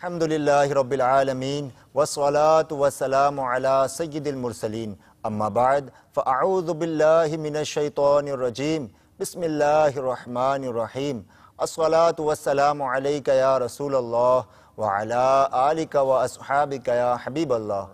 अल्हम्दुलिल्लाहि रब्बिल आलमीन वस्सलातु वस्सलामु अला सय्यिदिल मुरसलीन अम्मा बाद फ़अऊज़ु बिल्लाहि मिनश शैतानिर रजीम बिस्मिल्लाहिर रहमानिर रहीम अस्सलातु वस्सलामु अलैका या रसूलल्लाह व अला आलिका व अस्हाबिका या हबीबल्लाह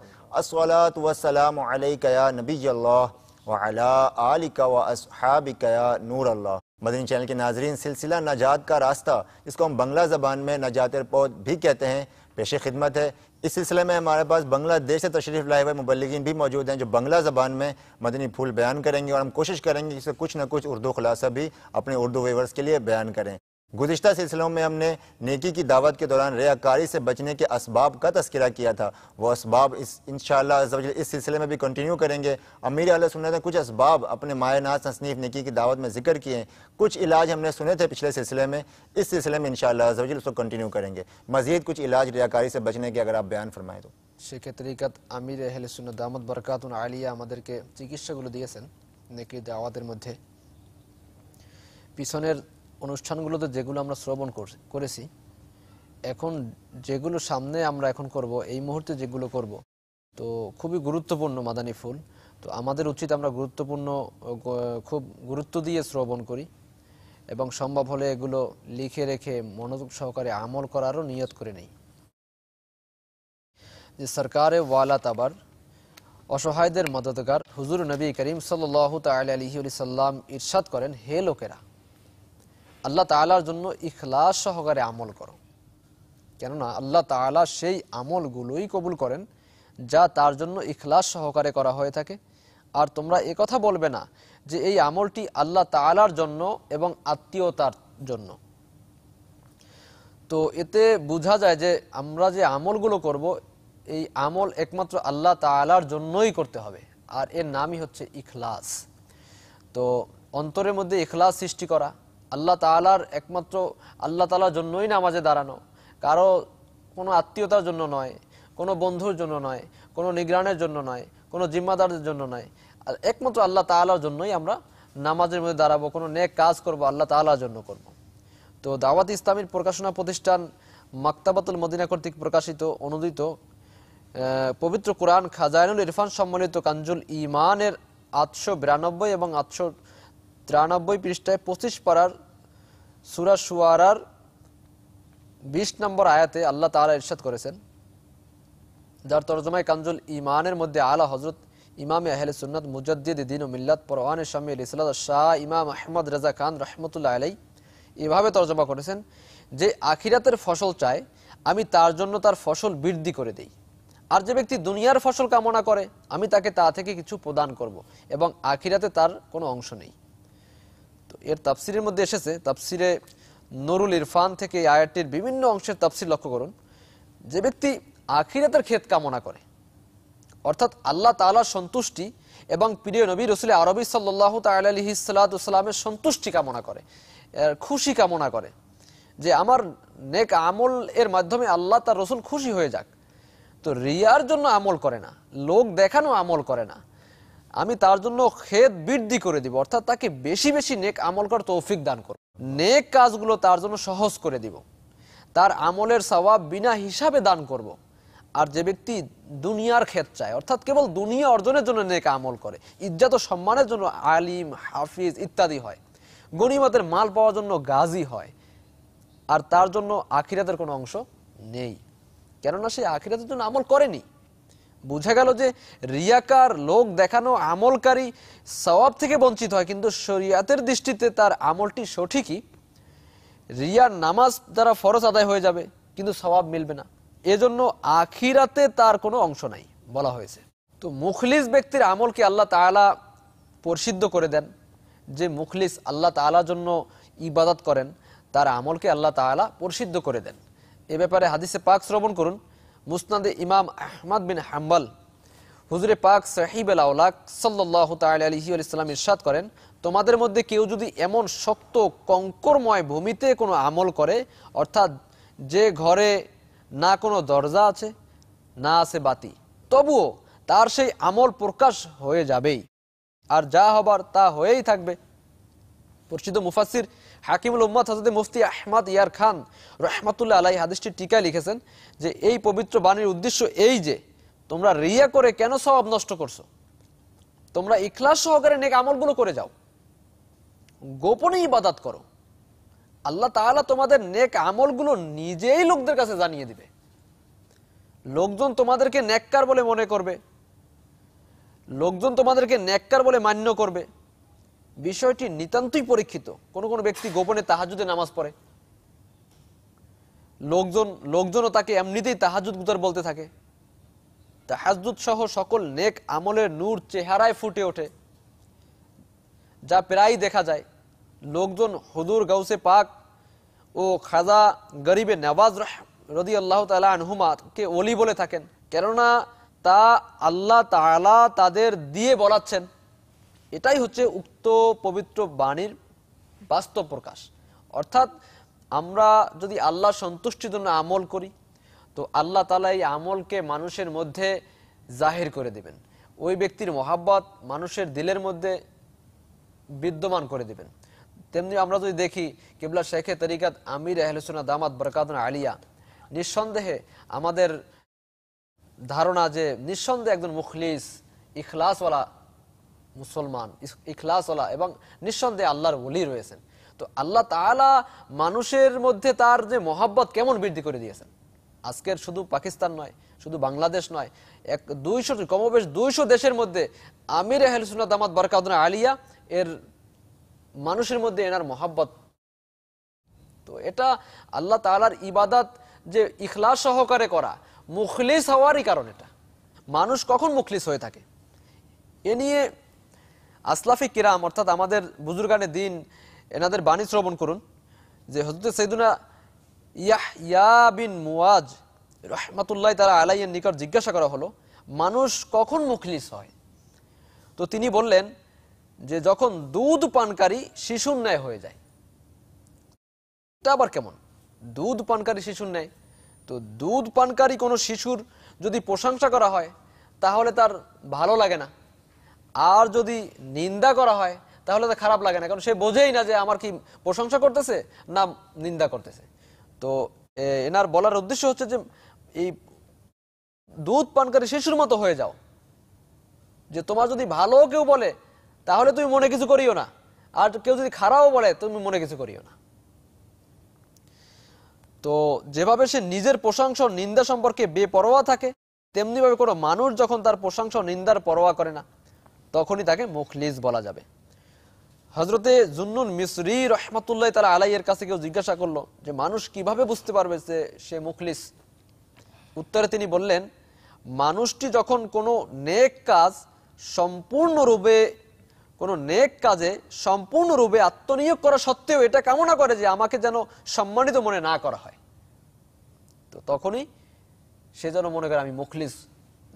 अस्सलातु वस्सलामु अलैका या नबियल्लाह व अला आलिका व अस्हाबिका या नूरल्लाह। मदनी चैनल के नाजरीन, सिलसिला नजात का रास्ता, इसको हम बांग्ला ज़बान में नजात पौध भी कहते हैं, पेश खिदमत है। इस सिलसिले में हमारे पास बांग्लादेश से तशरीफ़ लाए हुए मुबल्लिगीन भी मौजूद हैं जो बांग्ला ज़बान में मदनी फूल बयान करेंगे और हम कोशिश करेंगे कि कुछ न कुछ उर्दू खुलासा भी अपने उर्दू व्यूअर्स के लिए बयान करें। गुज़िश्ता सिलसिलों में हमने नेकी की दावत के दौरान रियाकारी से बचने के असबाब का तज़किरा किया था। वो असबाब इंशाअल्लाह इस सिलसिले में भी कंटिन्यू करेंगे। अमीर अहले सुन्नत ने कुछ असबाब अपने मायनात तसनीफ़ नेकी की दावत में जिक्र किए हैं। कुछ इलाज हमने सुने थे पिछले सिलसिले में, इस सिलसिले में इंशाअल्लाह उसको कंटिन्यू करेंगे। मज़ीद कुछ इलाज रियाकारी से बचने के अगर आप बयान फरमाएँ तो। शेख तरीक़त आमिर अहले सुन्नत दामत बरकातुन आलिया আমাদেরকে চিকিৎসাগুলো দিয়েছেন নেকি দাওয়াতের মধ্যে। পিছনের অনুষ্ঠানগুলোতে যেগুলো আমরা শ্রবণ করেছি, এখন যেগুলো সামনে আমরা এখন করব, এই মুহূর্তে যেগুলো করব, তো খুবই গুরুত্বপূর্ণ মাদানী ফুল। তো আমাদের উচিত আমরা খুব গুরুত্ব দিয়ে শ্রবণ করি এবং সম্ভব হলে এগুলো লিখে রেখে মনোযোগ সহকারে আমল করারও নিয়ত করে নেই। যে সরকারে ওয়ালা তাবার অসহায়দের মদদগার হুজুর নবী করিম সাল্লাল্লাহু তাআলা আলাইহি ওয়াসাল্লাম ইরশাদ করেন, হে লোকেরা, আল্লাহ তাআলার জন্য ইখলাস সহকারে আমল করো, কেননা আল্লাহ তাআলা সেই আমলগুলোই কবুল করেন যা তার জন্য ইখলাস সহকারে করা হয়ে থাকে। আর তোমরা একথা বলবে না যে এই আমলটি আল্লাহ তাআলার জন্য এবং আত্মীয়তার জন্য। তো এতে বোঝা যায় যে আমরা যে আমলগুলো করব, এই আমল একমাত্র আল্লাহ তাআলার জন্যই করতে হবে, আর এর নামই হচ্ছে ইখলাস। তো অন্তরের মধ্যে ইখলাস সৃষ্টি করা, আল্লাহ তাআলার একমাত্র আল্লাহ তাআলার জন্যই নামাজে দাঁড়ানো, কারো কোনো আত্মীয়তার জন্য নয়, কোনো বন্ধুর জন্য নয়, কোনো নিগরানের জন্য নয়, কোনো জিম্মাদারের জন্য নয়, আর একমাত্র আল্লাহ তাআলার জন্যই আমরা নামাজের মধ্যে দাঁড়াবো, কোনো নেক কাজ করব আল্লাহ তাআলার জন্য করব। তো দাওয়াত ইসলামীর প্রকাশনা প্রতিষ্ঠান মাকতাবাতুল মদিনা কর্তৃক প্রকাশিত অনুদিত পবিত্র কোরআন খাজাইনুল ইরফান সম্মানিত কানজুল ঈমানের 892 এবং 893 পৃষ্ঠায় 25 পারার সূরা শুআরার 20 নম্বর আয়াতে আল্লাহ তাআলা ইরশাদ করেছেন, যার তরজমায় কানজুল ঈমানের মধ্যে আলা হযরত ইমামে আহলে সুন্নাত মুজাদ্দিদ দ্বীন ও মিল্লাত পরওয়ানে শামিল ইসলাত শাহ ইমাম আহমদ রাজা খান রাহমাতুল্লাহ আলাইহি এভাবে তরজমা করেছেন যে আখিরাতের ফসল চায়, আমি তার জন্য তার ফসল বৃদ্ধি করে দেই, আর যে ব্যক্তি দুনিয়ার ফসল কামনা করে আমি তাকে তা থেকে কিছু প্রদান করব এবং আখিরাতে তার কোনো অংশ নেই। তো এর তাফসিরের মধ্যে এসেছে, তাফসিরে নুরুল ইরফান থেকে এই আয়াতটির বিভিন্ন অংশের তাফসির লক্ষ্য করুন। যে ব্যক্তি আখিরাতের ক্ষেত কামনা করে, অর্থাৎ আল্লাহ তাআলার সন্তুষ্টি এবং প্রিয় নবী রাসূল আরবি সাল্লাল্লাহু তাআলা আলাইহি সাল্লামের সন্তুষ্টি কামনা করে, খুশি কামনা করে যে আমার নেক আমল এর মাধ্যমে আল্লাহ তার রাসূল খুশি হয়ে যাক, তো রিয়ার জন্য আমল করে না, লোক দেখানো আমল করে না, আমি তার জন্য খেদ বৃদ্ধি করে দিব, অর্থাৎ তাকে বেশি বেশি নেক আমল করার তৌফিক দান করব, নেক কাজগুলো তার জন্য সহজ করে দিব, তার আমলের সওয়াব বিনা হিসাবে দান করব। আর যে ব্যক্তি দুনিয়ার খেদ চায়, অর্থাৎ কেবল দুনিয়া অর্জনের জন্য নেক আমল করে, ইজ্জত ও সম্মানের জন্য আলিম হাফিজ ইত্যাদি হয়, গনিমতের মাল পাওয়ার জন্য গাজী হয়, আর তার জন্য আখিরাতের কোনো অংশ নেই, কেননা সে আখিরাতের জন্য আমল করেনি। বুঝা গেল যে রিয়াকার, লোক দেখানো আমলকারী সওয়াব থেকে বঞ্চিত হয়, কিন্তু শরীয়তের দৃষ্টিতে তার আমলটি সঠিকই, রিয়ার নামাজ দ্বারা ফরজ আদায় হয়ে যাবে কিন্তু সওয়াব মিলবে না, এজন্য আখিরাতে তার কোনো অংশ নাই বলা হয়েছে। তো মুখলিস ব্যক্তির আমলকে আল্লাহ তাআলা পরিশুদ্ধ করে দেন। যে মুখলিস আল্লাহ তাআলার জন্য ইবাদত করেন তার আমলকে আল্লাহ তাআলা পরিশুদ্ধ করে দেন। এ ব্যাপারে হাদিসে পাক শ্রবণ করুন। মুসনাদে ইমাম আহমদ বিন হাম্বল হুজুরে পাক সাহিবুল আওলাক সাল্লাল্লাহু তাআলা আলাইহি ওয়াসাল্লাম ইরশাদ করেন, তোমাদের মধ্যে কেউ যদি এমন শক্ত কঙ্করময় ভূমিতে কোনো আমল করে, অর্থাৎ যে ঘরে না কোনো দরজা আছে না আছে বাতি, তবুও তার সেই আমল প্রকাশ হয়ে যাবেই, আর যা হবার তা হয়েই থাকবে। পরিচিত মুফাসসির হাকিমুল উম্মাত হযরত মুফতি আহমদ ইয়ার খান রাহমাতুল্লাহ আলাইহি হাদিসটি টিকায় লিখেছেন যে এই পবিত্র বাণীর উদ্দেশ্য এই যে তোমরা রিয়া করে কেন সওয়াব নষ্ট করছো, তোমরা ইখলাস সহকারে নেক আমলগুলো করে যাও, গোপনে ইবাদত করো। আল্লাহ তাআলা তোমাদের নেক আমলগুলো নিজেই লোকদের কাছে জানিয়ে দিবে। লোকজন তোমাদেরকে নেককার বলে মনে করবে, লোকজন তোমাদেরকে নেককার বলে মান্য করবে। বিষয়টি নিতান্তই পরীক্ষিত। কোন কোন ব্যক্তি গোপনে তাহাজ্জুদে নামাজ পড়ে, লোকজনও তাকে এমনিতেই তাহাজ্জুদ গুজার বলতে থাকে। তাহাজ্জুদ সহ সকল নেক আমলের নূর চেহারায় ফুটে ওঠে, যা প্রায় দেখা যায়। লোকজন হুজুর গাউসে পাক ও খাজা গরিবে নওয়াজ রাদিয়াল্লাহু তাআলা আনহুমা কে ওলি বলে থাকেন, কেননা তা আল্লাহ তাআলা তাদের দিয়ে বলাচ্ছেন। এটাই হচ্ছে উক্ত পবিত্র বাণীর বাস্তব প্রকাশ। অর্থাৎ আমরা যদি আল্লাহর সন্তুষ্টির জন্য আমল করি তো আল্লাহ তাআলা এই আমলকে মানুষের মধ্যে জাহির করে দিবেন, ওই ব্যক্তির মহাব্বত মানুষের দিলের মধ্যে বিদ্যমান করে দিবেন। তেমনি আমরা যদি দেখি কিবলা শেখে তরিকাত আমির আহলে সুন্নাহ দামাত বরকাতুন আলিয়া, নিঃসন্দেহে আমাদের ধারণা যে নিঃসন্দেহে একজন মুখলিস ইখলাসওয়ালা মুসলমান, ইখলাসওয়ালা এবং নিঃসন্দেহে আল্লাহর ওলি রয়েছেন। তো আল্লাহ তাআলা মানুষের মধ্যে তার যে মহাব্বত কেমন বৃদ্ধি করে দিয়েছেন। আজকের শুধু পাকিস্তান নয়, শুধু বাংলাদেশ নয়, 200 কমবেশ 200 দেশের মধ্যে আমির আহলে সুন্নাহ দামাত বরকাতুন আলিয়া এর মানুষের মধ্যে এনার মহাব্বত। তো এটা আল্লাহ তাআলার ইবাদত যে ইখলাস সহকারে করা, মুখলিস হওয়ারই কারণ। এটা মানুষ কখন মুখলিস হয়ে থাকে এ নিয়ে আসলাফি কিরাম অর্থাৎ আমাদের বুজুর্গানে দিন এনাদের বাণী শ্রবণ করুন। যে হযরত সাইয়্যিদুনা ইয়াহইয়া বিন মুয়াজ রাহমাতুল্লাহ তাআলা আলাইহির নিকট জিজ্ঞাসা করা হলো মানুষ কখন মুখলিস হয়। তো তিনি বললেন যে যখন দুধ পানকারী শিশুর ন্যায় হয়ে যায়। এটা আবার কেমন? দুধ পানকারী শিশুর ন্যায়? তো দুধ পানকারী কোনো শিশুর যদি প্রশংসা করা হয় তাহলে তার ভালো লাগে না, আর যদি নিন্দা করা হয় তাহলে তার খারাপ লাগে না, কারণ সে বোঝেই না যে আমার কি প্রশংসা করতেছে না নিন্দা করতেছে। তো এনার বলার উদ্দেশ্য হচ্ছে যে এই দুধ পানকারী শিশুর মতো হয়ে যাও, যে তোমার যদি ভালো কেউ বলে তাহলে তুমি মনে কিছু করিও না, আর কেউ যদি খারাপও বলে তুমি মনে কিছু করিও না। তো যেভাবে সে নিজের প্রশংসা নিন্দা সম্পর্কে বেপরোয়া থাকে, তেমনি ভাবে কোনো মানুষ যখন তার প্রশংসা নিন্দার পরোয়া করে না তখনই তাকে মুখলিস বলা যাবে। হযরতে জুন্নুন মিসরি রাহমাতুল্লাহ তাআলা আলাইহির কাছে কেউ জিজ্ঞাসা করলো যে মানুষ কিভাবে বুঝতে পারবে যে সে মুখলিস। উত্তরে তিনি বললেন, মানুষটি যখন কোনো নেক কাজে সম্পূর্ণরূপে আত্মনিয়োগ করা সত্ত্বেও এটা কামনা করে যে আমাকে যেন সম্মানিত মনে না করা হয়, তো তখনই সে যেন মনে করে আমি মুখলিস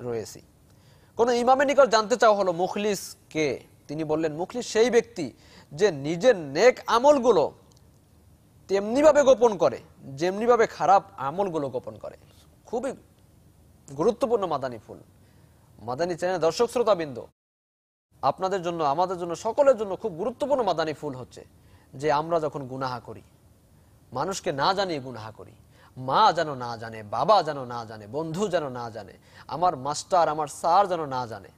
রয়েছি। কোন ইমামের নিকট জানতে চাওয়া হলো মুখলিস কে? তিনি বললেন মুখলিস সেই ব্যক্তি যে নিজের নেক আমলগুলো তেমনি ভাবে গোপন করে যেমনি ভাবে খারাপ আমলগুলো গোপন করে। খুবই গুরুত্বপূর্ণ মাদানী ফুল। মাদানী চ্যানেল দর্শক শ্রোতাবৃন্দ, আপনাদের জন্য আমাদের জন্য সকলের জন্য খুব গুরুত্বপূর্ণ মাদানী ফুল হচ্ছে যে আমরা যখন গুনাহ করি, মানুষকে না জানিয়ে গুনাহ করি, মা যেন না জানে, বাবা যেন না জানে, বন্ধু যেন না জানে, আমার মাস্টার আমার স্যার যেন না জানে,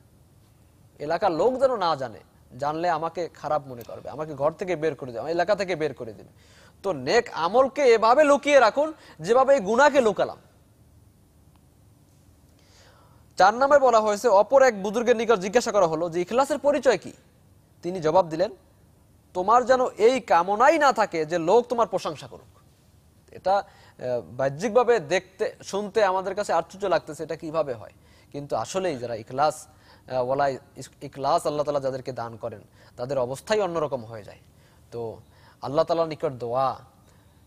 এলাকার লোক যেন না জানে। জানলে আমাকে খারাপ মনে করবে, আমাকে ঘর থেকে বের করে দেবে, এলাকা থেকে বের করে দেবে। তো নেক আমলকে এভাবে লুকিয়ে রাখুন যেভাবে এই গুনাহকে লুকালাম। 4 নম্বরে বলা হয়েছে অপর এক বুজুর্গের নিকট জিজ্ঞাসা করা হলো যে ইখলাসের পরিচয় কি? তিনি জবাব দিলেন, তোমার যেন এই কামনাই না থাকে যে লোক তোমার প্রশংসা করুক। এটা বাহ্যিকভাবে দেখতে শুনতে আমাদের কাছে আশ্চর্য লাগতেছে, এটা কিভাবে হয়, কিন্তু আসলেই যারা ইখলাস আল্লাহ তাআলা যাদেরকে দান করেন তাদের অবস্থাই অন্যরকম হয়ে যায়। তো আল্লাহ তাআলার নিকট দোয়া,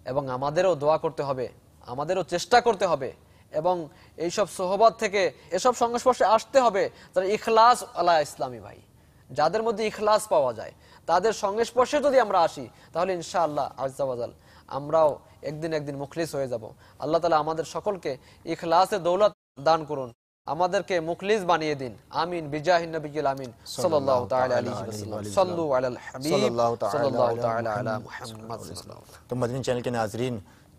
এবং আমাদেরও দোয়া করতে হবে, আমাদেরও চেষ্টা করতে হবে, এবং এইসব সোহবত থেকে এসব সংস্পর্শে আসতে হবে যারা ইখলাস আলা ইসলামী ভাই, যাদের মধ্যে ইখলাস পাওয়া যায়, তাদের সংস্পর্শে যদি আমরা আসি তাহলে ইনশাআল্লাহ আজ্জা ওয়াজাল আমরাও একদিন মুখলিস হয়ে যাব। আল্লাহ তাআলা আমাদের সকলকে ইখলাসে দৌলত দান করুন। আমাদেরকে মুখলিস বানিয়ে দিন, আমিন বিজাহিন নবিয়্যিল আমিন সাল্লাল্লাহু তাআলা আলাইহি ওয়াসাল্লাম। সাল্লু আলাল হাবিব সাল্লাল্লাহু তাআলা আলা মুহাম্মদ। तो मदनी चैनल के नाजरीन,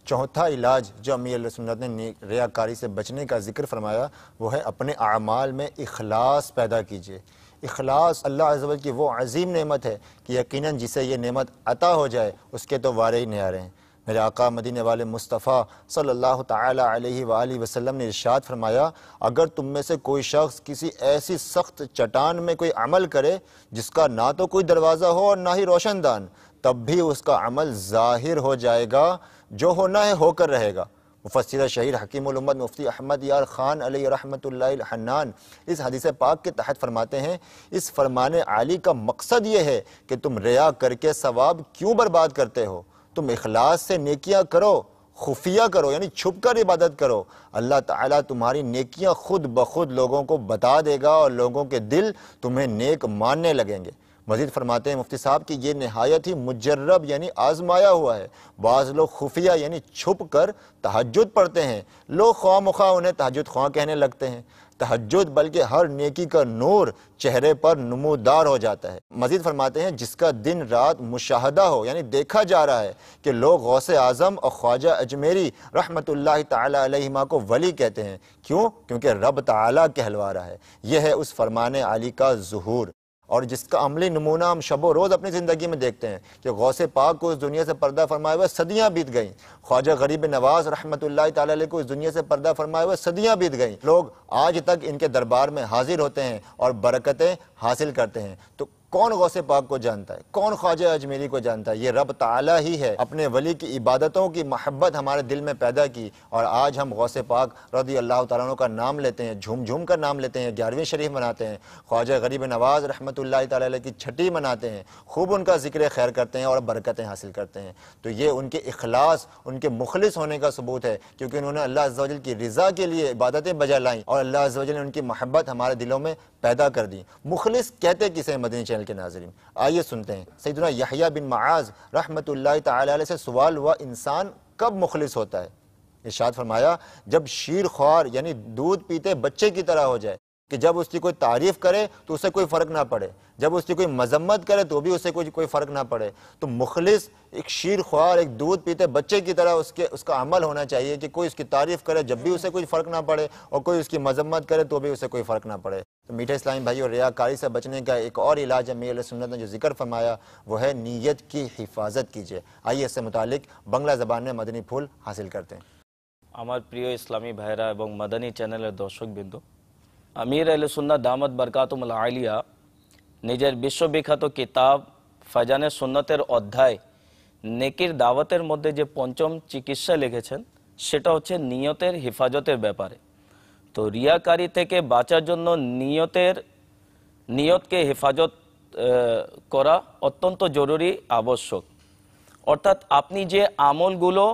चौथा इलाज जो अमीर अहले सुन्नत ने रियाकारी से बचने का जिक्र फरमाया वो है अपने आमाल में इखलास पैदा कीजिए। इखलास अल्लाह अज़्ज़ व जल की वो अजीम नेमत है कि यकीनन जिसे ये नेमत अता हो जाए उसके तो वारे ही न्यारे हैं। मेरे आका मदीने वाले मुस्तफ़ा सल्लल्लाहु ताला अलैहि वालैहि वसल्लम ने इरशाद फरमाया, अगर तुम में से कोई शख्स किसी ऐसी सख्त चट्टान में कोई अमल करे जिसका ना तो कोई दरवाज़ा हो और ना ही रोशनदान, तब भी उसका अमल ज़ाहिर हो जाएगा, जो होना है होकर रहेगा। मुफस्सिर शहीर हकीमुल उम्मत मुफ्ती अहमद यार खान अलैहि रहमतुल्लाहिल हन्नान इस हदीस पाक के तहत फरमाते हैं, इस फरमाने आली का मकसद ये है कि तुम रिया करके सवाब क्यों बर्बाद करते हो। तुम इखलास से नेकियां करो, खुफिया करो यानी छुप कर इबादत करो। अल्लाह ताला तुम्हारी नेकियां खुद बखुद लोगों को बता देगा और लोगों के दिल तुम्हें नेक मानने लगेंगे। मजीद फरमाते हैं मुफ्ती साहब कि ये नहायत ही मुजर्रब यानी आजमाया हुआ है। बाज़ लोग खुफिया यानी छुप कर तहज्जुद पढ़ते हैं, लोग ख्वाह मुख्वाह उन्हें तहज्जुद ख्वाह कहने लगते हैं। तहज्जुद बल्कि हर नेकी का नूर चेहरे पर नमूदार हो जाता है। मजीद फरमाते हैं जिसका दिन रात मुशाहदा हो यानी देखा जा रहा है कि लोग गौसे आज़म और ख्वाजा अजमेरी रहमतुल्लाहि ताला अलैहिमा को वली कहते हैं। क्यों? क्योंकि रब ताला कहलवा रहा है। यह है उस फरमाने आली का ज़ुहूर और जिसका अमली नमूना हम शबो रोज़ अपनी ज़िंदगी में देखते हैं कि गौसे पाक को इस दुनिया से पर्दा फरमाए हुए सदियाँ बीत गईं। ख्वाजा गरीब नवाज रहमतुल्लाहि ताला अलैह को इस दुनिया से पर्दा फरमाए हुए सदियाँ बीत गईं। लोग आज तक इनके दरबार में हाजिर होते हैं और बरकतें हासिल करते हैं। तो कौन गौसे पाक को जानता है, कौन ख्वाजा अजमेरी को जानता है? ये रब ताला ही है। अपने वली की इबादतों की मोहब्बत हमारे दिल में पैदा की और आज हम गौसे पाक रज़ी अल्लाह तआला अन्हु का नाम लेते हैं, झूम झूम कर नाम लेते हैं, 11वीं शरीफ मनाते हैं, ख्वाजा गरीब नवाज रहमतुल्लाहि ताला अलैह की छठी मनाते हैं, खूब उनका जिक्र खैर करते हैं और बरकतें हासिल करते हैं। तो ये उनके इखलास, उनके मुखलिस होने का सबूत है क्योंकि उन्होंने अल्लाह अज़्ज़ व जल की रज़ा के लिए इबादतें बजा लाईं और अल्लाह अज़्ज़ व जल ने उनकी मोहब्बत हमारे दिलों में पैदा कर दी। मुखलिस कहते किसे मदनी चैनल के नाज़रीन? आइए सुनते हैं। सैयदना यहया बिन मआज़ रहमतुल्लाहि ताला अलैह से सवाल हुआ, इंसान कब मुखलिस होता है? इरशाद फरमाया, जब शीर ख्वार यानी दूध पीते बच्चे की तरह हो जाए कि जब उसकी कोई तारीफ करे तो उसे कोई फ़र्क ना पड़े, जब उसकी कोई मजम्मत करे तो भी उसे कोई फ़र्क ना पड़े। तो मुखलिस एक शीर ख्वार, एक दूध पीते बच्चे की तरह उसका अमल होना चाहिए कि कोई उसकी तारीफ करे जब भी उसे कोई फ़र्क ना पड़े और कोई उसकी मजम्मत करे तो भी उसे कोई फ़र्क ना पड़े। तो मीठे इस्लामी भाई और रियाकारी से बचने का एक और इलाज अमीर अहले सुन्नत ने जो जिक्र फरमाया वो है नीयत की हिफाजत कीजिए। आइए इससे मुतालिक बांग्ला ज़बान में मदनी फूल हासिल करते हैं। আমার প্রিয় ইসলামী ভাইরা এবং মাদানী চ্যানেলের দর্শকবৃন্দ, আমির আহলে সুন্নাত দামাত বারকাতুহুল আলিয়া নিজের বিশ্ববিখ্যাত কিতাব ফায়জানে সুন্নতের অধ্যায় নেকির দাওয়াতের মধ্যে যে পঞ্চম চিকিৎসা লিখেছেন সেটা হচ্ছে নিয়তের হেফাজতের ব্যাপারে। তো রিয়াকারি থেকে বাঁচার জন্য নিয়তকে হেফাজত করা অত্যন্ত জরুরি, আবশ্যক। অর্থাৎ আপনি যে আমলগুলো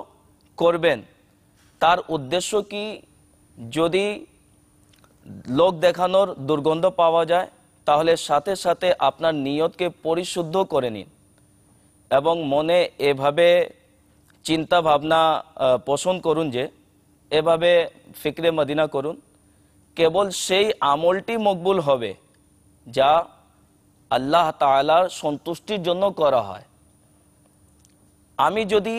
করবেন তার উদ্দেশ্য কি? যদি লোক দেখানোর দুর্গন্ধ পাওয়া যায় তাহলে সাথে সাথে আপনার নিয়তকে পরিশুদ্ধ করে নিন এবং মনে এভাবে চিন্তা ভাবনা পোষণ করুন যে এভাবে ফিকরে মদিনা করুন, কেবল সেই আমলটি মকবুল হবে যা আল্লাহ তাআলার সন্তুষ্টির জন্য করা হয়। আমি যদি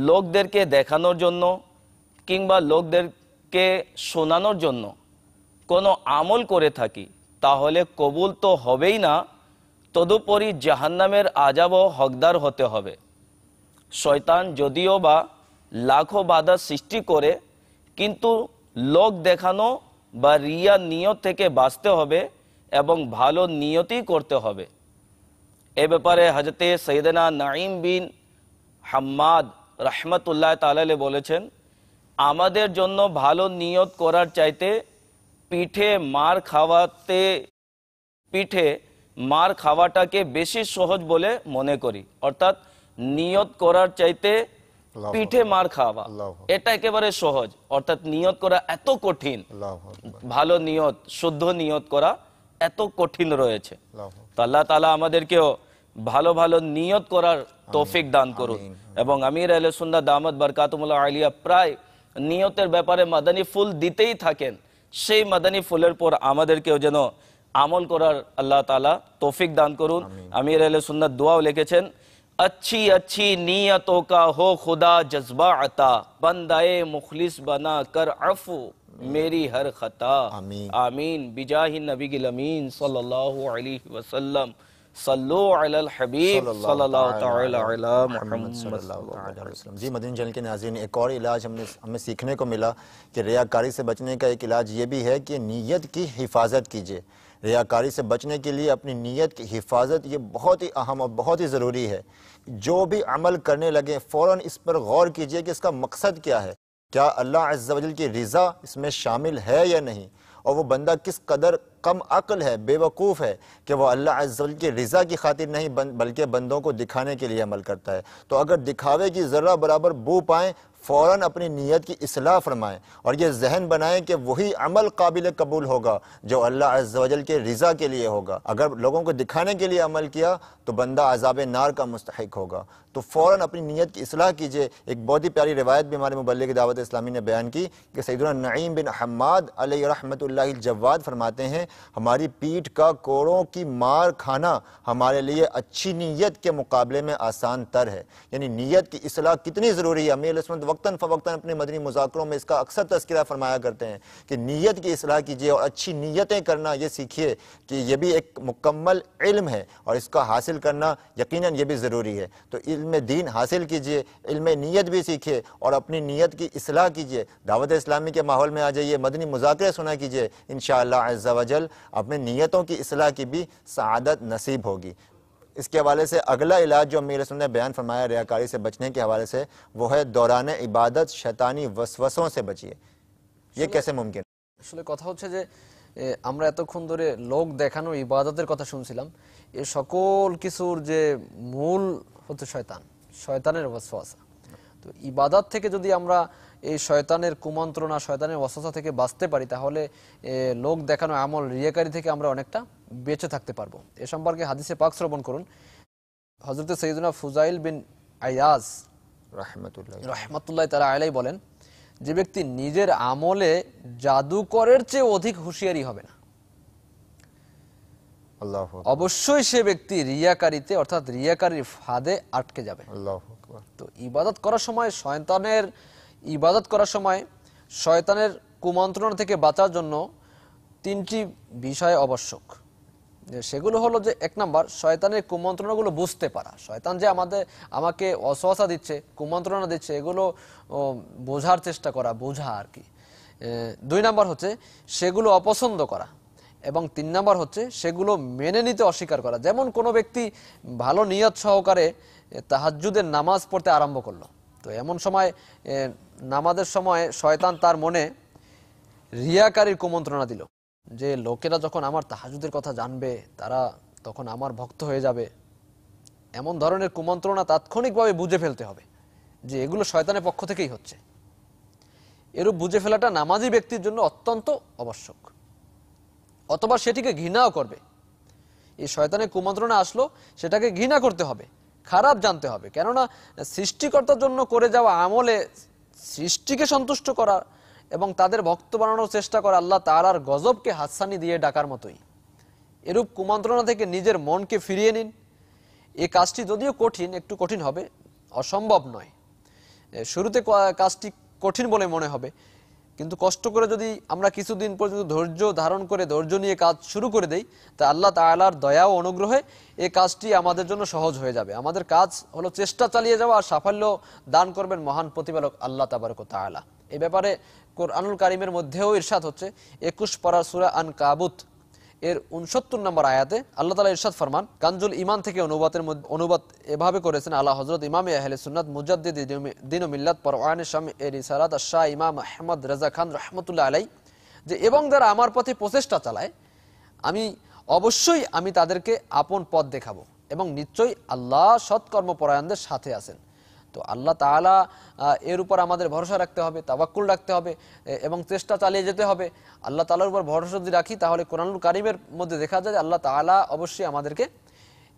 লোকদেরকে দেখানোর জন্য কিংবা লোকদেরকে শোনানোর জন্য কোনো আমল করে থাকি তাহলে কবুল তো হবেই না, তদুপরি জাহান্নামের আযাবও হকদার হতে হবে। শয়তান যদিও বা লাখো বাধা সৃষ্টি করে কিন্তু লোক দেখানো বা রিয়া নিয়ত থেকে বাঁচতে হবে এবং ভালো নিয়তই করতে হবে। এ ব্যাপারে হযরতে সৈয়দনা নাঈম বিন হাম্মাদ রাহমাতুল্লাহ তাআলা বলেছেন, আমাদের জন্য ভালো নিয়ত করার চাইতে পিঠে মার খাওয়াটাকে বেশি সহজ বলে মনে করি। অর্থাৎ নিয়ত করার চাইতে পিঠে মার খাওয়া এটা একেবারে সহজ। অর্থাৎ নিয়ত করা এত কঠিন, ভালো নিয়ত, শুদ্ধ নিয়ত করা এত কঠিন রয়েছে। তো আল্লাহ তাআলা আমাদেরকেও ভালো ভালো নিয়ত করার তৌফিক দান করুন। এবং আমির আহলে সুন্নাত দামাত বারকাতুহুল আলিয়া প্রায় নিয়তের ব্যাপারে মাদানী ফুল দিতেই থাকেন সেই মাদানী ফুলের পর আমাদেরকেও যেন আমল করার আল্লাহ তাআলা তৌফিক দান করুন। আমির আহলে সুন্নাত দোয়াও লিখেছেন, अच्छी अच्छी नीयतों का हो खुदा जज्बा अता, बंदाए मुखलिस बना कर अफू मेरी हर खता। आमीन आमीन बिजाहि नबी गिल अमीन सल्लल्लाहु अलैहि वसल्लम, सल्लु अलल हबीब सल्लल्लाहु तआला अला मुहम्मद सल्लल्लाहु अलैहि वसल्लम। जी मदीना चैनल के नाज़रीन, एक और इलाज हमें सीखने को मिला कि रियाकारी से बचने का एक इलाज ये भी है कि नीयत की हिफाजत कीजिए। रियाकारी से बचने के लिए अपनी नीयत की हिफाजत ये बहुत ही अहम और बहुत ही ज़रूरी है। जो भी अमल करने लगे फ़ौरन इस पर गौर कीजिए कि इसका मकसद क्या है, क्या अल्लाह अज़्ज़ा वजल की रिज़ा इसमें शामिल है या नहीं, और वो बंदा किस कदर कम अक्ल है, बेवकूफ़ है कि वो अल्लाह अज़्ज़ा वजल की रिज़ा की खातिर नहीं बल्कि बंदों को दिखाने के लिए अमल करता है। तो अगर दिखावे की ज़र्रा बराबर बू पाएँ, फ़ौरन अपनी नीयत की इस्लाह फरमाएं और ये जहन बनाएं कि वही अमल काबिल कबूल होगा जो अल्लाह अज़्ज़ा वजल के रिज़ा के लिए होगा। अगर लोगों को दिखाने के लिए अमल किया तो बंदा अज़ाब नार का मुस्तहिक होगा। तो फ़ौरन अपनी नीयत की इस्लाह कीजिए। एक बहुत ही प्यारी रिवायत भी हमारे मुबल्लिग दावत इस्लामी ने बयान की कि सैयदना नईम बिन हम्माद अलैहि रहमतुल्लाहिल जव्वाद फरमाते हैं, हमारी पीठ का कोड़ों की मार खाना हमारे लिए अच्छी नीयत के मुकाबले में आसान तर है। यानी नीयत की इस्लाह कितनी ज़रूरी है। अमीर वक्तन फ़वक्तन अपने मदनी मुज़ाकरों में इसका अक्सर तज़किरा फरमाया करते हैं कि नीयत की इस्लाह कीजिए और अच्छी नीयतें करना ये सीखिए कि ये भी एक मुकम्मल इल्म है और इसका हासिल करना यकीनन ये भी ज़रूरी है। तो इल्म दीन हासिल कीजिए, इल्म नीयत भी सीखिए और अपनी नीयत की इस्लाह कीजिए। दावत इस्लामी के माहौल में आ जाइए, मदनी मुज़ाकरे सुना कीजिए, इंशाअल्लाह अज़्ज़ा वजल अपने नीयतों की इस्लाह की भी सआदत नसीब होगी। इसके हवाले से अगला इलाज जो अमीर सुन्नत ने बयान फरमाया रियाकारी से बचने के हवाले से, वो है दौरान इबादत शैतानी वसवसों से बचिए। ये कैसे मुमकिन? আসলে কথা হচ্ছে যে আমরা এতক্ষণ ধরে লোক দেখানো ইবাদতের কথা শুনছিলাম, এ সকল কিছুর যে মূল হচ্ছে শয়তান, শয়তানের ওয়াসওয়াসা। তো ইবাদত থেকে যদি আমরা এই শয়তানের কুমন্ত্রণা, শয়তানের ওয়াসওয়াসা থেকে বাঁচতে পারি, তাহলে লোক দেখানো আমল, রিয়াকারি থেকে আমরা অনেকটা বেঁচে থাকতে পারবো। এ সম্পর্কে হাদিসে পাক শ্রবণ করুন। হযরত সাইয়্যিদুনা ফুজাইল বিন আয়াজ রাহমাতুল্লাহি তাআলা আলাইহি বলেন, যে ব্যক্তি নিজের আমলে জাদুকরের চেয়ে অধিক হুঁশিয়ারি হবে না, অবশ্যই সে ব্যক্তি রিয়াকারিতে অর্থাৎ রিয়াকারীর ফাঁদে আটকে যাবে। তো ইবাদত করার সময় শয়তানের কুমন্ত্রণা থেকে বাঁচার জন্য তিনটি বিষয় আবশ্যক। সেগুলো হলো যে, এক নাম্বার, শয়তানের কুমন্ত্রণাগুলো বুঝতে পারা। শয়তান যে আমাকে ওয়াসওয়াসা দিচ্ছে, কুমন্ত্রণা দিচ্ছে, এগুলো বোঝার চেষ্টা করা, বোঝা আর কি। দুই নাম্বার হচ্ছে সেগুলো অপছন্দ করা, এবং তিন নাম্বার হচ্ছে সেগুলো মেনে নিতে অস্বীকার করা। যেমন কোনো ব্যক্তি ভালো নিয়ত সহকারে তাহাজ্জুদের নামাজ পড়তে আরম্ভ করলো, তো এমন সময় নামাজের সময় শয়তান তার মনে রিয়াকারীর কুমন্ত্রণা দিল যে লোকেরা যখন আমার তাহাজ্জুদের কথা জানবে তারা তখন আমার ভক্ত হয়ে যাবে। এমন ধরনের কুমন্ত্রণা তাৎক্ষণিকভাবে বুঝে ফেলতে হবে যে এগুলো শয়তানের পক্ষ থেকেই হচ্ছে। এরূপ বুঝে ফেলাটা নামাজি ব্যক্তির জন্য অত্যন্ত আবশ্যক। অথবা সেটিকে ঘৃণাও করবে। এই শয়তানের কুমন্ত্রণা আসলো, সেটাকে ঘৃণা করতে হবে, খারাপ জানতে হবে। কেননা সৃষ্টিকর্তার জন্য করে যাওয়া আমলে সৃষ্টিকে সন্তুষ্ট করা এবং তাদের ভক্ত বানানোর চেষ্টা করা আল্লাহ তাআলার গজবকে হাতছানি দিয়ে ডাকার মতোই। এরূপ কুমন্ত্রণা থেকে নিজের মনকে ফিরিয়ে নিন। এই কাজটি যদিও কঠিন, একটু কঠিন হবে, অসম্ভব নয়। শুরুতে কাজটি কঠিন বলে মনে হবে, কিন্তু কষ্ট করে যদি আমরা কিছুদিন পর্যন্ত ধৈর্য ধারণ করে ধৈর্য নিয়ে কাজ শুরু করে দেই, তা আল্লাহ তাআলার দয়া ও অনুগ্রহে এই কাজটি আমাদের জন্য সহজ হয়ে যাবে। আমাদের কাজ হলো চেষ্টা চালিয়ে যাওয়া, আর সাফল্য দান করবেন মহান প্রতিপালক আল্লাহ তাবারক ওয়া তাআলা। এই ব্যাপারে কোরআনুল কারীমের মধ্যেও ইরশাদ হচ্ছে 21 পারা সূরা আনকাবুত এর 69 নম্বর আয়াতে আল্লাহ তাআলা ইরশাদ ফরমান, কানজুল ঈমান থেকে অনুবাদ এভাবে করেছেন আলা হযরত ইমাম আহলে সুন্নাত মুজাদ্দিদ দ্বীন ও মিল্লাত পরওয়ান শাম এর রিসালাত শাহ ইমাম আহমদ রাজা খান রাহমাতুল্লাহ আলাইহি, যে এবং যারা আমার পথে প্রচেষ্টা চালায় আমি তাদেরকে আপন পথ দেখাবো এবং নিশ্চয়ই আল্লাহ সৎকর্মপরায়ণদের সাথে আছেন। তো আল্লাহ তাআলা এর উপর আমাদের ভরসা রাখতে হবে, তাওয়াক্কুল রাখতে হবে এবং চেষ্টা চালিয়ে যেতে হবে। আল্লাহ তাআলার উপর ভরসা যদি রাখি তাহলে কোরআনুল কারীমের মধ্যে দেখা যায় যে আল্লাহ তাআলা অবশ্যই আমাদেরকে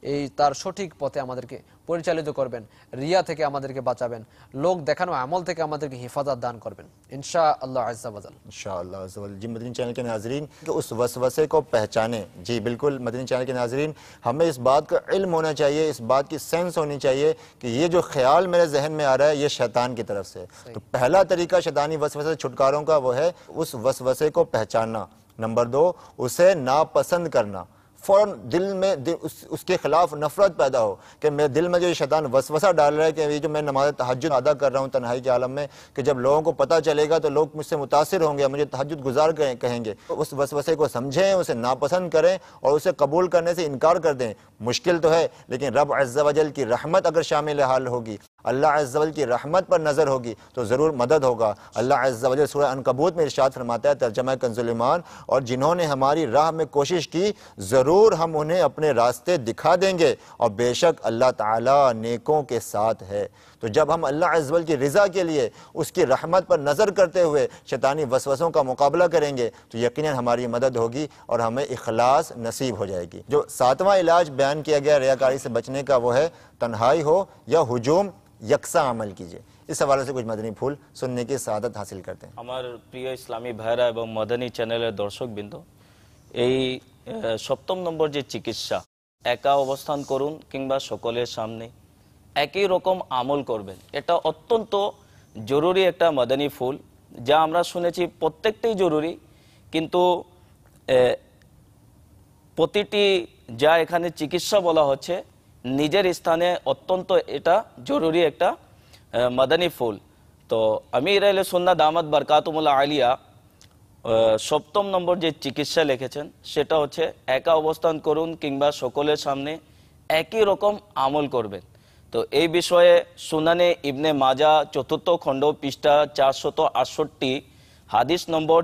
এই তার সঠিক পথে আমাদেরকে পরিচালিত করবেন, রিয়া থেকে আমাদেরকে বাঁচাবেন, লোক দেখানো আমল থেকে আমাদেরকে হিফাজত দান করবেন इंशाअल्लाह अज़्ज़ा वजल। इंशाअल्लाह अज़्ज़ा वजल। जी मदनी चैनल के नाज़रीन कि उस वसवसे को पहचाने। जी बिल्कुल मदनी चैनल के नाज़रीन, हमें इस बात का इल्म होना चाहिए, इस बात की सेंस होनी चाहिए कि ये जो ख्याल मेरे जहन में आ रहा है ये शैतान की तरफ से। तो पहला तरीका शैतानी वसवसे से छुटकारों का वो है उस वसवसे को पहचानना। नंबर 2, उसे नापसंद करना। फौरन दिल में उसके खिलाफ नफरत पैदा हो कि मेरे दिल में जो शैतान वसवसा डाल रहा है कि ये जो मैं नमाज तहज्जुद अदा कर रहा हूँ तन्हाई के आलम में, कि जब लोगों को पता चलेगा तो लोग मुझसे मुतासिर होंगे, मुझे तहज्जुद गुजार कहेंगे। तो उस वसवसे को समझें, उसे नापसंद करें और उसे कबूल करने से इनकार कर दें। मुश्किल तो है, लेकिन रब अज़्ज़ा वजल की रहमत अगर शामिल हाल होगी, अल्लाह अज़्ज़ा वजल की रहमत पर नज़र होगी तो ज़रूर मदद होगा। अल्लाह अज़्ज़ा वजल सूरह अनकबूत में इरशाद फरमाता है, तर्जमा कंज़ुल ईमान, और जिन्होंने हमारी राह में कोशिश की ज़रूर हम उन्हें अपने रास्ते दिखा देंगे और बेशक अल्लाह ताला नेकों के साथ है। तो जब हम अल्लाह अज़्ज़ा वजल की रज़ा के लिए उसकी रहमत पर नज़र करते हुए शैतानी वसवसों का मुकाबला करेंगे तो यकीनन हमारी मदद होगी और हमें इखलास नसीब हो जाएगी। जो 7वां इलाज बयान किया गया रियाकारी से बचने का वो है तन्हाई हो या हुजूम यकसा अमल कीजिए। इस हवाले से कुछ मदनी फूल सुनने की सआदत हासिल करते हैं। আমার প্রিয় ইসলামী ভাইরা এবং মদনী চ্যানেলের দর্শকবৃন্দ, এই 7ম নম্বর যে চিকিৎসা, একা অবস্থান করুন কিংবা সকলের সামনে একই রকম আমল করবেন, এটা অত্যন্ত জরুরি একটা মদনী ফুল, যা আমরা শুনেছি প্রত্যেকটাই জরুরি, কিন্তু প্রতিটি যা এখানে চিকিৎসা বলা হচ্ছে নিজের স্থানে অত্যন্ত এটা জরুরি একটা মাদানী ফুল। তো আমির আহলে সুন্নাহ দামাত বারকাতুহুল আলিয়া 7ম নম্বর যে চিকিৎসা লিখেছেন সেটা হচ্ছে একা অবস্থান করুন কিংবা সকলের সামনে একই রকম আমল করবেন। তো এই বিষয়ে সুনানে ইবনে মাজা 4th খণ্ড পৃষ্ঠা 468 হাদিস নম্বর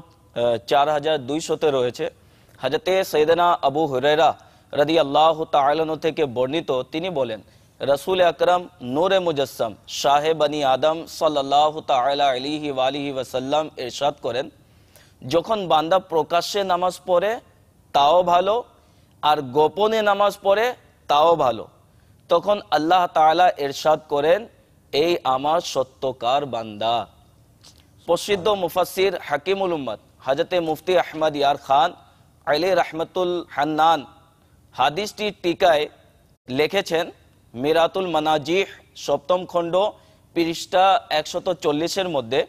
4200 রয়েছে। হযরতে সাইয়েদনা আবু হুরায়রা রাদিয়াল্লাহু তাআলা আনহু থেকে বর্ণিত, তিনি বলেন, रसूल अकरम नूर मुजस्सम शाह बनी आदम सल्लल्लाहु ताआला अलैहि वालिहि वसल्लम इरशाद करें, যখন বান্দা প্রকাশ্যে নামাজ পড়ে তাও ভালো আর গোপনে নামাজ পড়ে তাও ভালো, তখন আল্লাহ তাআলা ইরশাদ করেন, এই আমার সত্যকার বান্দা। প্রসিদ্ধ মুফাসসির হাকিমুল উম্মত হযরতে মুফতি আহমদ ইয়ার খান আলী রাহমাতুল হান্নান হাদিসটি টিকায় লিখেছেন, মিরাতুল মানাজিহ 7ম খণ্ড পৃষ্ঠা 140 মধ্যে,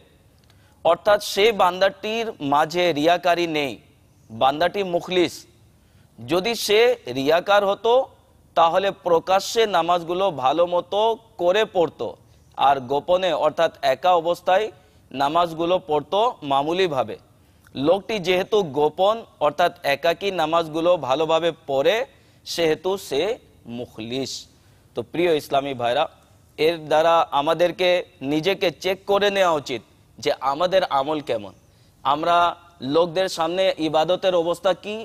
অর্থাৎ সেই বান্দাটির মাঝে রিয়াকারি নেই, বান্দাটি মুখলিস। যদি সে রিয়াকার হতো তাহলে প্রকাশ্যে নামাজগুলো ভালো মতো করে পড়তো আর গোপনে অর্থাৎ একা অবস্থায় নামাজগুলো পড়তো মামুলিভাবে। লোকটি যেহেতু গোপন অর্থাৎ একাকী নামাজগুলো ভালোভাবে পড়ে সেহেতু সে মুখলিস। তো প্রিয় ইসলামী ভাইরা, এর দ্বারা আমাদেরকে নিজেকে চেক করে নেওয়া উচিত যে আমাদের আমল কেমন, আমরা লোকদের সামনে ইবাদতের অবস্থা কি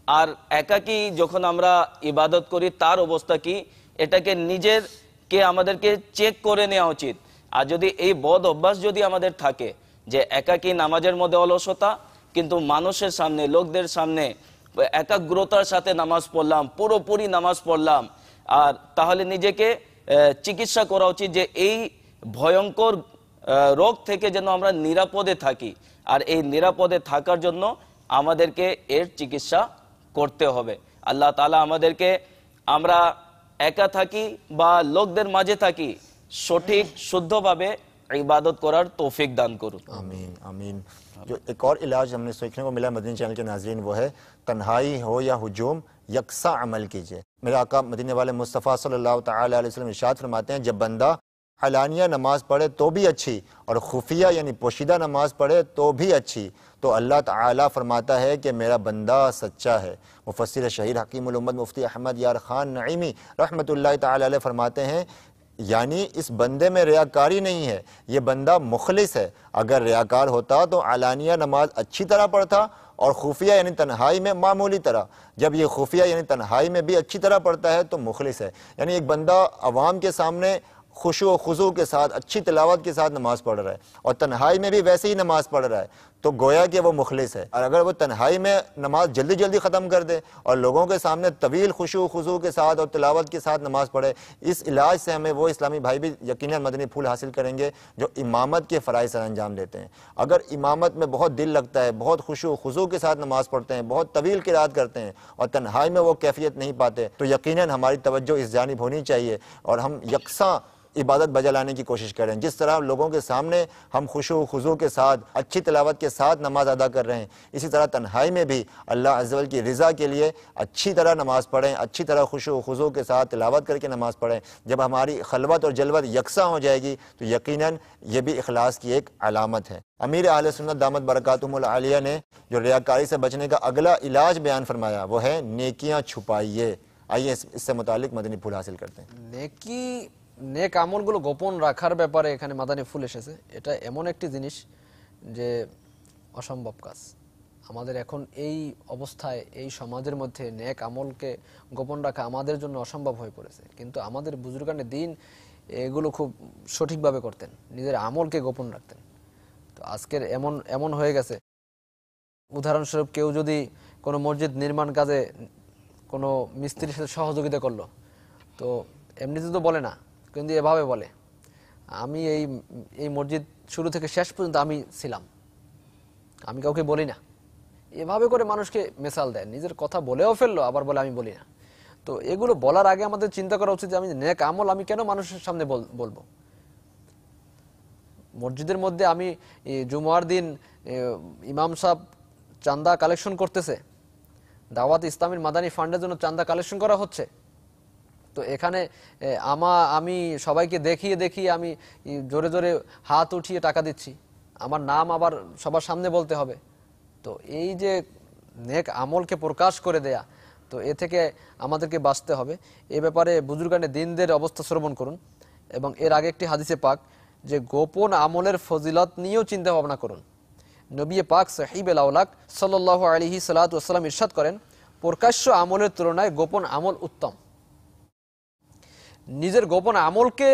আর একাকী যখন আমরা ইবাদত করি তার অবস্থা কি, এটাকে নিজেরকে আমাদেরকে চেক করে নেওয়া উচিত। আর যদি এই বদ অভ্যাস যদি আমাদের থাকে যে একাকী নামাজের মধ্যে অলসতা, কিন্তু মানুষের সামনে লোকদের সামনে একাগ্রতার সাথে নামাজ পড়লাম, পুরোপুরি নামাজ পড়লাম, আর তাহলে নিজেকে চিকিৎসা করা উচিত যে এই ভয়ঙ্কর রোগ থেকে যেন আমরা নিরাপদে থাকি। আর এই নিরাপদে থাকার জন্য আমাদেরকে এর চিকিৎসা করতে হবে। আল্লাহ তাআলা আমাদেরকে আমরা একা থাকি বা লোকদের মাঝে থাকি সঠিক শুদ্ধভাবে ইবাদত করার তৌফিক দান করুন। आमीन आमीन। जो एक और इलाज हमने सीखने को मिला मदनी चैनल के नाज़रीन वो है तन्हाई हो या हुजूम यकसा अमल कीजिए। मेरे आका मदीने वाले मुस्तफ़ा सल्लल्लाहु ताला अलैहि वसल्लम इरशाद फरमाते हैं, जब बंदा अलानिया नमाज पढ़े तो भी अच्छी और खुफिया यानी पोशीदा नमाज पढ़े तो भी अच्छी, तो अल्लाह ताला फरमाता है कि मेरा बंदा सच्चा है। मुफस्सिर शहीर हकीमुल उम्मत मुफ्ती अहमद यार खान नईमी रहमतुल्लाहि ताला अलैह फरमाते हैं, यानी इस बंदे में रियाकारी नहीं है, ये बंदा मुखलिस है। अगर रियाकार होता तो अलानिया नमाज अच्छी तरह पढ़ता और खुफिया यानी तन्हाई में मामूली तरह। जब ये खुफिया यानी तन्हाई में भी अच्छी तरह पढ़ता है तो मुखलिस है। यानी एक बंदा अवाम के सामने खुशू खुजू के साथ अच्छी तिलावत के साथ नमाज पढ़ रहा है और तन्हाई में भी वैसे ही नमाज पढ़ रहा है, तो गोया कि वो मुखलिस है। और अगर वो तन्हाई में नमाज जल्दी जल्दी ख़त्म कर दे और लोगों के सामने तवील खुशू खुजू के साथ और तिलावत के साथ नमाज पढ़े, इस इलाज से हमें वो इस्लामी भाई भी यकीनन मदनी फूल हासिल करेंगे जो इमामत के फ़राइज़ सर अंजाम देते हैं। अगर इमामत में बहुत दिल लगता है, बहुत खुशू खुजू के साथ नमाज पढ़ते हैं, बहुत तवील किरात करते हैं और तन्हाई में वो कैफियत नहीं पाते, तो यकीनन हमारी तवज्जो इस जानिब होनी चाहिए और हम यकसा इबादत बजा लाने की कोशिश करें। जिस तरह लोगों के सामने हम खुशू खुजू के साथ अच्छी तिलावत के साथ नमाज अदा कर रहे हैं, इसी तरह तन्हाई में भी अल्लाह अज़्ज़ वजल की रज़ा के लिए अच्छी तरह नमाज पढ़ें, अच्छी तरह खुशू खुजू के साथ तिलावत करके नमाज पढ़ें। जब हमारी खलवत और जलवत यकसा हो जाएगी तो यकीनन ये भी इखलास की एक अलामत है। अमीर अहले सुन्नत दामत बरकातुहुमुल आलिया ने जो रियाकारी से बचने का अगला इलाज बयान फरमाया वो है नेकियां छुपाइए। आइए इससे मुतालिक मदनी फूल हासिल करते हैं। नेक আমলগুলো গোপন রাখার ব্যাপারে এখানে মাদানী ফুল এসেছে। এটা এমন একটি জিনিস যে অসম্ভব কাজ। আমাদের এখন এই অবস্থায় এই সমাজের মধ্যে নেক আমলকে গোপন রাখা আমাদের জন্য অসম্ভব হয়ে পড়েছে, কিন্তু আমাদের বুজুর্গানে দিন এগুলো খুব সঠিকভাবে করতেন, নিজের আমলকে গোপন রাখতেন। তো আজকের এমন হয়ে গেছে, উদাহরণস্বরূপ কেউ যদি কোনো মসজিদ নির্মাণ কাজে কোনো মিস্ত্রির সাথে সহযোগিতা করলো, তো এমনিতে তো বলে না, কিন্তু এভাবে বলে আমি এই মসজিদ শুরু থেকে শেষ পর্যন্ত আমি ছিলাম, আমি কাউকে বলি না। এভাবে করে মানুষকে মেসাল দেয়, নিজের কথা বলেও ফেললো আবার বলে আমি বলি না। তো এগুলো বলার আগে আমাদের চিন্তা করা উচিত যে আমি নেক আমল আমি কেন মানুষের সামনে বলবো। মসজিদের মধ্যে আমি জুমার দিন ইমাম সাহেব চান্দা কালেকশন করতেছে, দাওয়াত ইসলামের মাদানী ফান্ডের জন্য চান্দা কালেকশন করা হচ্ছে, তো এখানে আমি সবাইকে দেখিয়ে আমি জোরে জোরে হাত উঠিয়ে টাকা দিচ্ছি, আমার নাম আবার সবার সামনে বলতে হবে। তো এই যে নেক আমলকে প্রকাশ করে দেয়া, তো এ থেকে আমাদেরকে বাঁচতে হবে। এ ব্যাপারে বুজুর্গানে দিনদের অবস্থা শ্রবণ করুন এবং এর আগে একটি হাদিসে পাক যে গোপন আমলের ফজিলত নিয়েও চিন্তা ভাবনা করুন। নবী পাক সাহিবুল আওলাক সাল্লাল্লাহু আলাইহি সাল্লাতু ওয়াসাল্লাম ইরশাদ করেন, প্রকাশ্য আমলের তুলনায় গোপন আমল উত্তম। নিজের গোপন আমলকে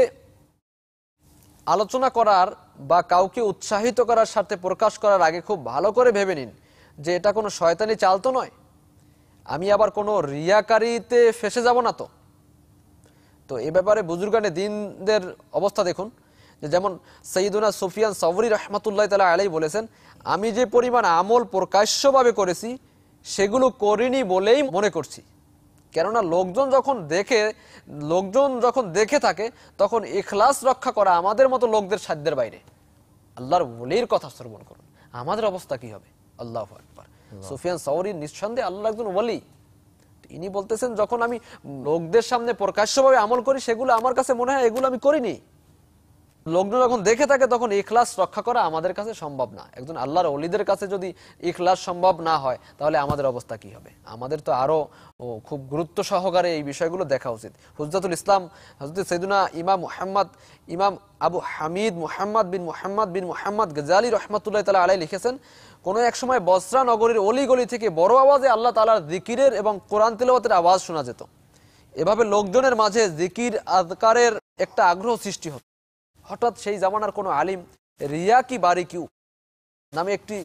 আলোচনা করার বা কাউকে উৎসাহিত করার স্বার্থে প্রকাশ করার আগে খুব ভালো করে ভেবে নিন যে এটা কোনো শয়তানি চাল তো নয়, আমি আবার কোনো রিয়াকারিতে ফেসে যাব না। তো এ ব্যাপারে বুজুর্গানে দিনদের অবস্থা দেখুন, যে যেমন সৈয়দুনা সুফিয়ান সাওরি রহমাতুল্লাহ তাআলা আলাইহি বলেছেন, আমি যে পরিমাণ আমল প্রকাশ্যভাবে করেছি সেগুলো করিনি বলেই মনে করছি। কেননা লোকজন যখন দেখে থাকে তখন ইখলাস রক্ষা করা আমাদের মতো লোকদের সাধ্যের বাইরে। আল্লাহর ওলির কথা শ্রবণ করুন, আমাদের অবস্থা কি হবে। আল্লাহু আকবার। সুফিয়ান সাওরি নিঃসন্দেহে আল্লাহর একজন ওলি। ইনি বলতেছেন যখন আমি লোকদের সামনে প্রকাশ্যভাবে আমল করি সেগুলো আমার কাছে মনে হয় এগুলো আমি করিনি। লোকজন যখন দেখে থাকে তখন ইখলাস রক্ষা করা আমাদের কাছে সম্ভব না। একজন আল্লাহর ওলিদের কাছে যদি ইখলাস সম্ভব না হয় তাহলে আমাদের অবস্থা কি হবে। আমাদের তো আরো খুব গুরুত্ব সহকারে এই বিষয়গুলো দেখা উচিত। হুজ্জাতুল ইসলাম হযরত সাইয়্যিদুনা ইমাম আবু হামিদ মুহাম্মদ বিন মুহাম্মদ গজালি রাহমাতুল্লাহ তাআলা আলাইহি লিখেছেন, কোন এক সময় বসরা নগরীর অলিগলি থেকে বড় আওয়াজে আল্লাহ তাআলার জিকিরের এবং কোরআন তিলাওয়াতের আওয়াজ শোনা যেত। এভাবে লোকজনের মাঝে জিকির আযকারের একটা আগ্রহ সৃষ্টি হতো। হঠাৎ সেই জামানার কোনো আলিম রিয়া কি বারিকিউ নামে একটি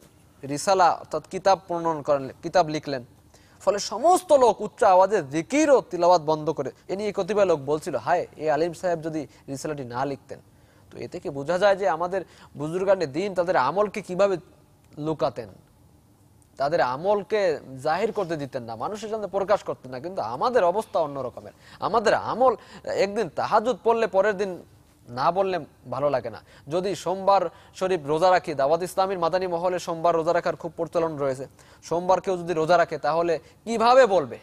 রিসালা অর্থাৎ কিতাব প্রণয়ন করেন, কিতাব লিখলেন। ফলে সমস্ত লোক উচ্চ আওয়াজে জিকির ও তিলাওয়াত বন্ধ করে। এ নিয়ে কতিপয় লোক বলছিল, হায় এই আলিম সাহেব যদি রিসালাটি না লিখতেন। তো এ থেকে বোঝা যায় যে আমাদের বুজুর্গানে দিন তাদের আমলকে কিভাবে লুকাতেন, তাদের আমলকে জাহির করতে দিতেন না, মানুষের সামনে প্রকাশ করতেন না। কিন্তু আমাদের অবস্থা অন্য রকমের। আমাদের আমল একদিন তাহাজ্জুদ পড়লে পরের দিন না বললে ভালো লাগে না। যদি সোমবার শরীফ রোজা রাখি, দাওয়াত ইসলামীর মাদানী মহলে সোমবার রোজা রাখার খুব প্রচলন রয়েছে। সোমবার কেউ যদি রোজা রাখে তাহলে কিভাবে বলবে?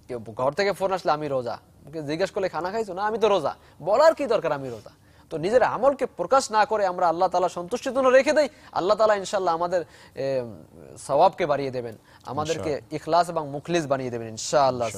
কেউ ঘর থেকে ফোন আসলে আমি রোজা, জিজ্ঞেস করলে খানা খাইছো না, আমি তো রোজা, বলার কি দরকার আমি রোজা। তো নিজের আমলকে প্রকাশ না করে আমরা আল্লাহ তাআলা সন্তুষ্টির জন্য রেখে দেই, আল্লাহ তাআলা ইনশাআল্লাহ আমাদের সওয়াবকে বাড়িয়ে দেবেন, আমাদেরকে ইখলাস এবং মুখলিস বানিয়ে দেবেন ইনশাআল্লাহ।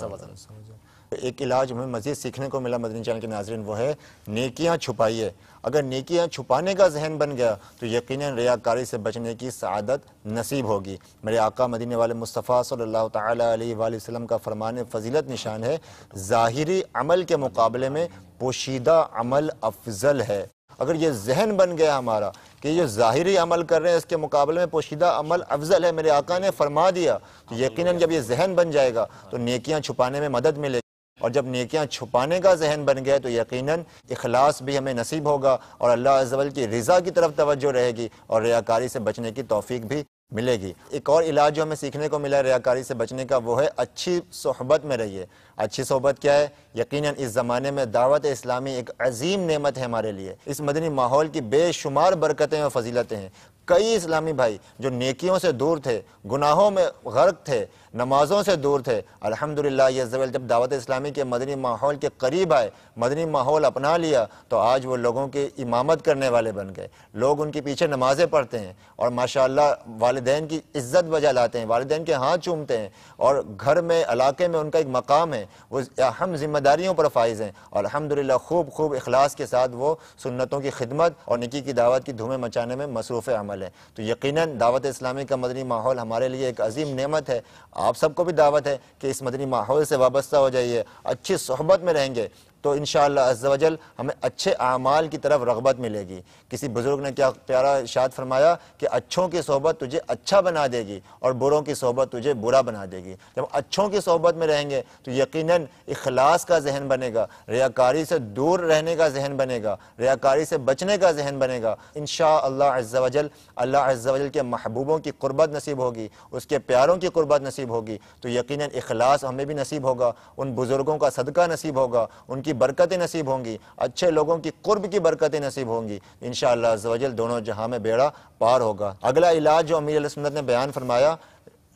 एक इलाज हमें मज़ीद सीखने को मिला मदनी चैनल के नाज़रीन, वो है नेकियां छुपाइए। अगर नेकियां छुपाने का जहन बन गया तो यकीनन रियाकारी से बचने की सआदत नसीब होगी। मेरे आका मदीने वाले मुस्तफ़ा सल्लल्लाहु ताला अलैहि वसल्लम का फरमान फजीलत निशान है, ज़ाहिरी अमल के मुकाबले में पोशीदा अमल अफजल है। اگر یہ ذہن بن گیا ہمارا کہ جو ظاہری عمل کر رہے ہیں اس کے مقابلے میں پوشیدہ عمل افضل ہے، میرے آقا نے فرما دیا، تو یقیناً جب یہ ذہن بن جائے گا تو نیکیاں چھپانے میں مدد ملے گی، اور جب نیکیاں چھپانے کا ذہن بن گیا تو یقیناً اخلاص بھی ہمیں نصیب ہوگا اور اللہ عز و جل کی رضا کی طرف توجہ رہے گی اور ریاکاری سے بچنے کی توفیق بھی ملے گی۔ ایک اور علاج جو ہمیں سیکھنے کو ملا ہے ریاکاری سے بچنے کا، وہ ہے اچھی صحبت میں رہیے۔ اچھی صحبت کیا ہے؟ یقیناً اس زمانے میں دعوت اسلامی ایک عظیم نعمت ہے ہمارے لیے، اس مدنی ماحول کی بے شمار برکتیں اور فضیلتیں ہیں۔ کئی اسلامی بھائی جو نیکیوں سے دور تھے، گناہوں میں غرق تھے، نمازوں سے دور تھے، الحمدللہ یہ جب دعوت اسلامی کے مدنی ماحول کے قریب آئے، مدنی ماحول اپنا لیا، تو آج وہ لوگوں کی امامت کرنے والے بن گئے، لوگ ان کے پیچھے نمازیں پڑھتے ہیں اور ماشاءاللہ والدین کی عزت بجا لاتے ہیں، والدین کے ہاتھ چومتے ہیں، اور گھر میں علاقے میں ان کا ایک مقام ہے، وہ اہم ذمہ داریوں پر فائز ہیں، اور الحمدللہ خوب اخلاص کے ساتھ وہ سنتوں کی خدمت اور نیکی کی دعوت کی دھومیں مچانے میں مصروف عمل ہے۔ تو یقیناً دعوت اسلامی کا مدنی ماحول ہمارے لیے ایک عظیم نعمت ہے۔ آپ سب کو بھی دعوت ہے کہ اس مدنی ماحول سے وابستہ ہو جائیے، اچھی صحبت میں رہیں گے تو انشاءاللہ عز و جل ہمیں اچھے اعمال کی طرف رغبت ملے گی۔ کسی بزرگ نے کیا پیارا ارشاد فرمایا کہ اچھوں کی صحبت تجھے اچھا بنا دے گی اور بروں کی صحبت تجھے برا بنا دے گی۔ جب اچھوں کی صحبت میں رہیں گے تو یقیناً اخلاص کا ذہن بنے گا، ریاکاری سے دور رہنے کا ذہن بنے گا، ریاکاری سے بچنے کا ذہن بنے گا۔ انشاءاللہ عز و جل اللہ عز و جل کے محبوبوں کی قربت نصیب ہوگی، اس کے پیاروں کی قربت نصیب ہوگی، تو یقیناً اخلاص ہمیں بھی نصیب ہوگا، ان بزرگوں کا صدقہ نصیب ہوگا، ان کی برکتیں نصیب ہوں گی، اچھے لوگوں کی قرب کی برکتیں نصیب ہوں گی، انشاءاللہ عز و جل دونوں جہاں میں بیڑا پار ہوگا۔ اگلا علاج جو امیر علیہ سنت نے بیان فرمایا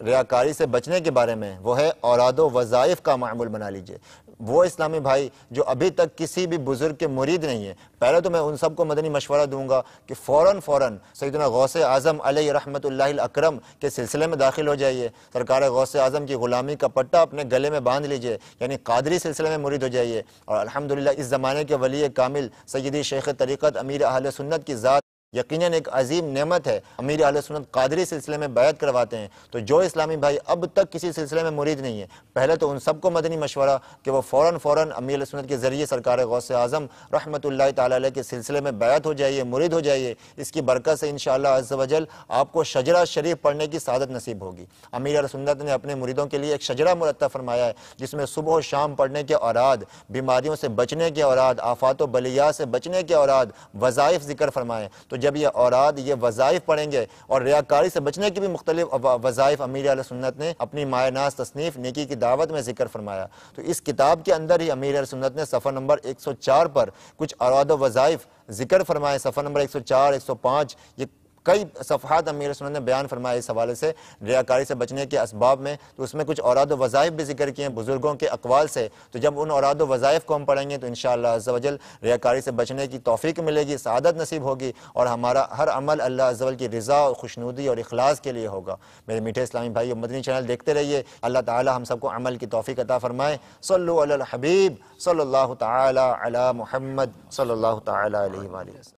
ریاکاری سے بچنے کے بارے میں، وہ ہے اوراد و وظائف کا معمول بنا لیجئے۔ وہ اسلامی بھائی جو ابھی تک کسی بھی بزرگ کے مرید نہیں ہیں، پہلے تو میں ان سب کو مدنی مشورہ دوں گا کہ فوراً سیدنا غوث اعظم علیہ رحمت اللہ الاکرم کے سلسلے میں داخل ہو جائیے، سرکار غوث اعظم کی غلامی کا پٹا اپنے گلے میں باندھ لیجئے، یعنی قادری سلسلے میں مرید ہو جائیے، اور الحمدللہ اس زمانے کے ولی کامل سیدی شیخ طریقت امیر اہل سنت کی ذات یقیناً ایک عظیم نعمت ہے، امیر اہل سنت قادری سلسلے میں بیعت کرواتے ہیں۔ تو جو اسلامی بھائی اب تک کسی سلسلے میں مرید نہیں ہے، پہلے تو ان سب کو مدنی مشورہ کہ وہ فوراً امیر اہل سنت کے ذریعے سرکار غوث اعظم رحمت اللہ تعالی علیہ کے سلسلے میں بیعت ہو جائیے، مرید ہو جائیے۔ اس کی برکت سے انشاءاللہ عز و جل آپ کو شجرہ شریف پڑھنے کی سعادت نصیب ہوگی۔ امیر اہل سنت نے اپنے مریدوں کے لیے ایک شجرہ مرتب فرمایا ہے جس میں صبح و شام پڑھنے کے اوراد، بیماریوں سے بچنے کے اوراد، آفات و بلیات سے بچنے کے اوراد، وظائف ذکر فرمائے۔ تو جب یہ اوراد، یہ وظائف پڑھیں گے، اور ریاکاری سے بچنے کی بھی مختلف وظائف امیر اہل سنت نے اپنی مائع ناز تصنیف نیکی کی دعوت میں ذکر فرمایا۔ تو اس کتاب کے اندر ہی امیر اہل سنت نے صفحہ نمبر 104 پر کچھ اوراد و وظائف ذکر فرمائے، صفحہ نمبر 104، 105، یہ کئی صفحات امیر سنت نے بیان فرمایا اس حوالے سے ریاکاری سے بچنے کے اسباب میں، تو اس میں کچھ اوراد و وظائف بھی ذکر کیے ہیں بزرگوں کے اقوال سے۔ تو جب ان اوراد و وظائف کو ہم پڑھیں گے تو انشاءاللہ عز و جل ریاکاری سے بچنے کی توفیق ملے گی، سعادت نصیب ہوگی، اور ہمارا ہر عمل اللہ عز و جل کی رضا اور خوشنودی اور اخلاص کے لیے ہوگا۔ میرے میٹھے اسلامی بھائی، مدنی چینل دیکھتے رہیے، اللہ تعالی ہم سب کو عمل کی توفیق عطا فرمائے۔ صلو علی الحبیب صلی اللہ تعالی علی محمد صلی اللہ تعالی علیہ وآلہ وسلم۔